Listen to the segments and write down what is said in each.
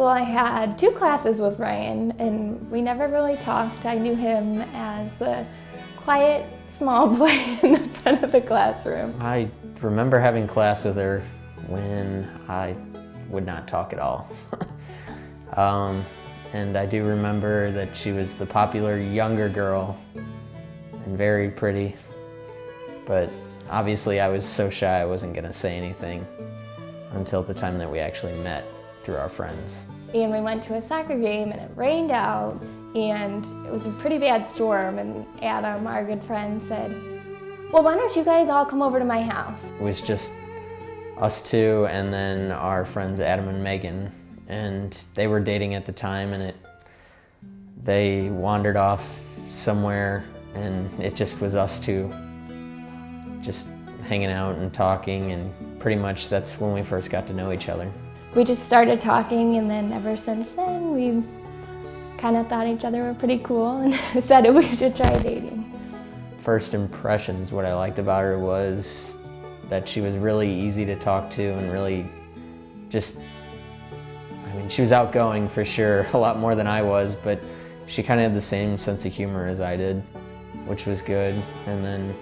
school I had 2 classes with Ryan, and we never really talked. I knew him as the quiet, small boy in the front of the classroom. I remember having class with her when I would not talk at all. And I do remember that she was the popular younger girl and very pretty, but obviously I was so shy I wasn't gonna say anything until the time that we actually met through our friends. And we went to a soccer game and it rained out and it was a pretty bad storm, and Adam, our good friend, said, well, why don't you guys all come over to my house? It was just us two and then our friends Adam and Megan, and they were dating at the time, and they wandered off somewhere and it just was us two just hanging out and talking, and pretty much that's when we first got to know each other. We just started talking, and then ever since then we kind of thought each other were pretty cool and decided we should try dating. First impressions, what I liked about her was that she was really easy to talk to and really just, I mean, she was outgoing for sure, a lot more than I was, but she kind of had the same sense of humor as I did, which was good. And then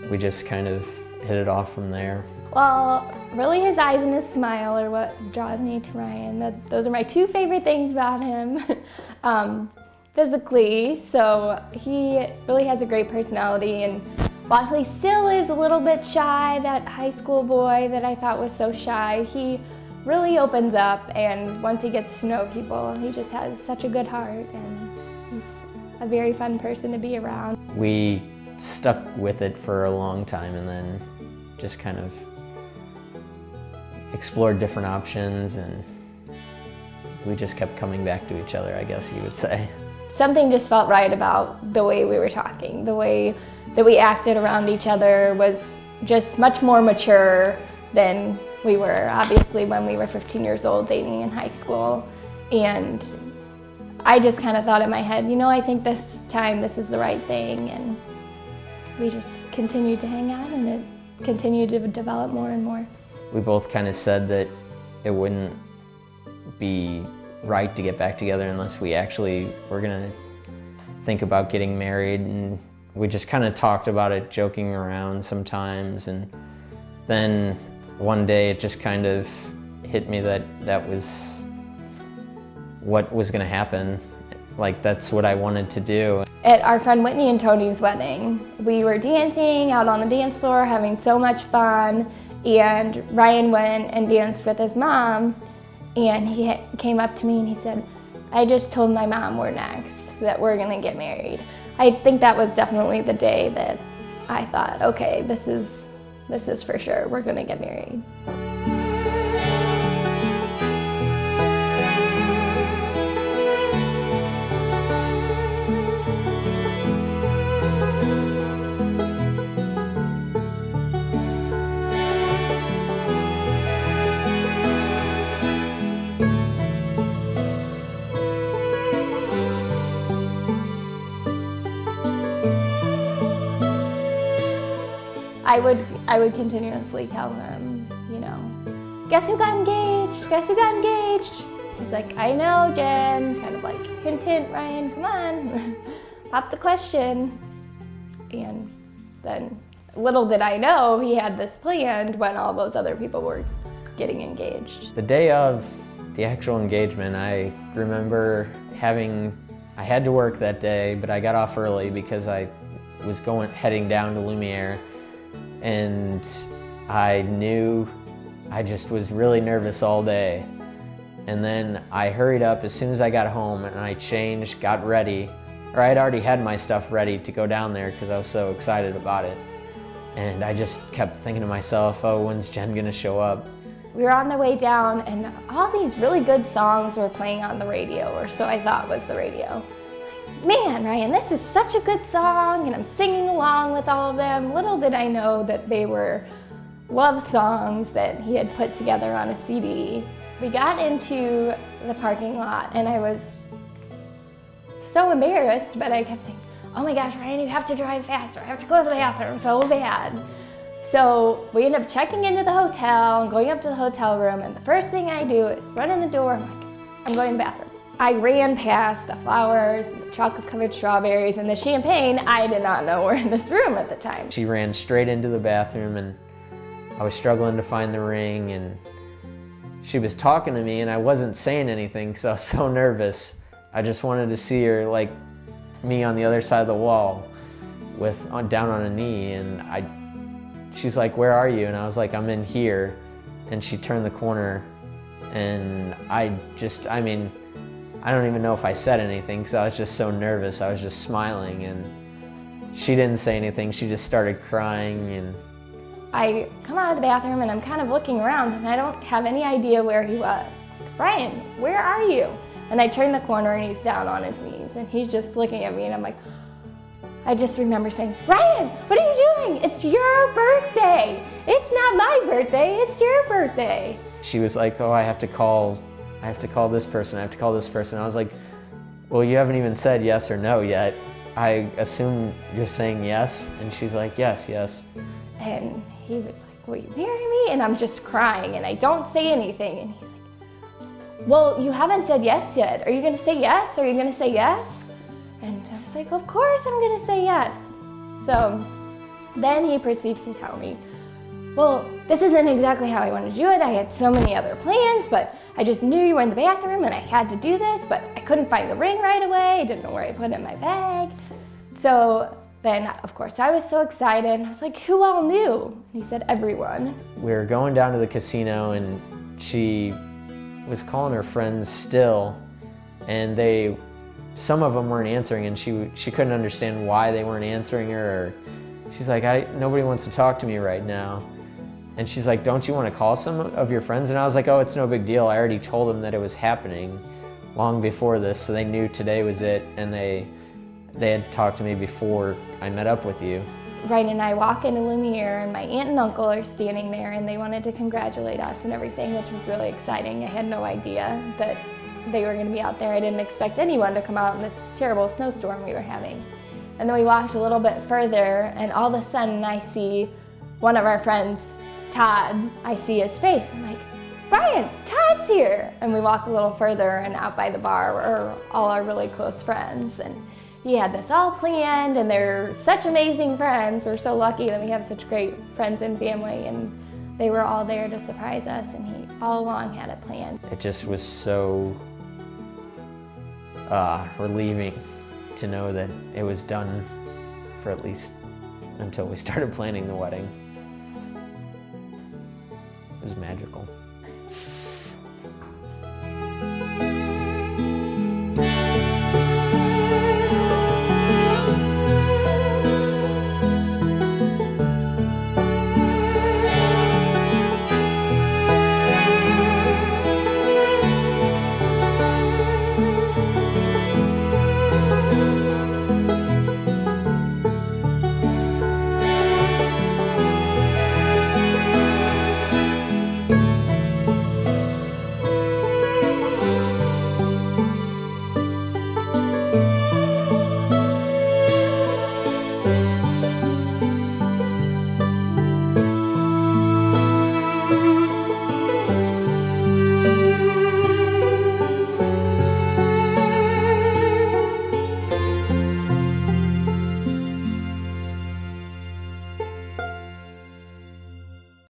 we just kind of hit it off from there. Well, really his eyes and his smile are what draws me to Ryan. Those are my 2 favorite things about him. Physically, so he really has a great personality, and while he still is a little bit shy, that high school boy that I thought was so shy, he really opens up, and once he gets to know people, he just has such a good heart, and he's a very fun person to be around. We stuck with it for a long time and then just kind of explored different options, and we just kept coming back to each other, I guess you would say. Something just felt right about the way we were talking. The way that we acted around each other was just much more mature than we were, obviously, when we were 15 years old dating in high school. And I just kind of thought in my head, you know, I think this time this is the right thing. And we just continued to hang out, and it continued to develop more and more. We both kind of said that it wouldn't be right to get back together unless we actually were gonna think about getting married, and we just kind of talked about it joking around sometimes, and then one day it just kind of hit me that that was what was gonna happen. Like, that's what I wanted to do. At our friend Whitney and Tony's wedding, we were dancing out on the dance floor, having so much fun, and Ryan went and danced with his mom, and he came up to me and he said, I just told my mom we're next, that we're gonna get married. I think that was definitely the day that I thought, okay, this is for sure, we're gonna get married. I would continuously tell him, you know, guess who got engaged? Guess who got engaged? He's like, I know, Jen. Kind of like, hint, hint, Ryan, come on, pop the question. And then little did I know he had this planned when all those other people were getting engaged. The day of the actual engagement, I remember I had to work that day, but I got off early because I was heading down to Lumiere. And I knew I just was really nervous all day. And then I hurried up as soon as I got home, and I changed, got ready, or I'd already had my stuff ready to go down there because I was so excited about it. And I just kept thinking to myself, oh, when's Jen gonna show up? We were on the way down, and all these really good songs were playing on the radio, or so I thought was the radio. Man, Ryan, this is such a good song, and I'm singing along with all of them. Little did I know that they were love songs that he had put together on a CD. We got into the parking lot, and I was so embarrassed, but I kept saying, oh my gosh, Ryan, you have to drive faster. I have to go to the bathroom so bad. So we end up checking into the hotel and going up to the hotel room, and the first thing I do is run in the door. I'm like, I'm going to the bathroom. I ran past the flowers, and the chocolate-covered strawberries, and the champagne. I did not know were in this room at the time. She ran straight into the bathroom, and I was struggling to find the ring, and she was talking to me, and I wasn't saying anything because I was so nervous. I just wanted to see her, like me on the other side of the wall, down on a knee, and she's like, "Where are you?" And I was like, "I'm in here." And she turned the corner, and I mean, I don't even know if I said anything because I was just so nervous. I was just smiling, and she didn't say anything. She just started crying. And I come out of the bathroom, and I'm kind of looking around, and I don't have any idea where he was. "Brian, where are you?" And I turn the corner, and he's down on his knees, and he's just looking at me, and I'm like, I just remember saying, "Brian, what are you doing? It's your birthday. It's not my birthday, it's your birthday." She was like, "Oh, I have to call this person, I have to call this person." I was like, "Well, you haven't even said yes or no yet. I assume you're saying yes." And she's like, "Yes, yes." And he was like, "Will you marry me?" And I'm just crying, and I don't say anything. And he's like, "Well, you haven't said yes yet. Are you gonna say yes? Are you gonna say yes?" And I was like, "Of course I'm gonna say yes." So then he proceeds to tell me, "Well, this isn't exactly how I wanted to do it. I had so many other plans, but I just knew you were in the bathroom and I had to do this, but I couldn't find the ring right away. I didn't know where I put it in my bag." So then, of course, I was so excited, and I was like, "Who all knew?" And he said, "Everyone." We were going down to the casino, and she was calling her friends still, and some of them weren't answering, and she couldn't understand why they weren't answering her. Or she's like, "Nobody wants to talk to me right now." And she's like, "Don't you want to call some of your friends?" And I was like, "Oh, it's no big deal. I already told them that it was happening long before this, so they knew today was it, and they had talked to me before I met up with you." Brian and I walk into Lumiere, and my aunt and uncle are standing there, and they wanted to congratulate us and everything, which was really exciting. I had no idea that they were going to be out there. I didn't expect anyone to come out in this terrible snowstorm we were having. And then we walked a little bit further, and all of a sudden I see one of our friends, Todd. I see his face. I'm like, "Brian, Todd's here." And we walk a little further, and out by the bar were all our really close friends. And he had this all planned, and they're such amazing friends. We're so lucky that we have such great friends and family, and they were all there to surprise us, and he all along had it planned. It just was so relieving to know that it was done, for at least until we started planning the wedding. It was magical.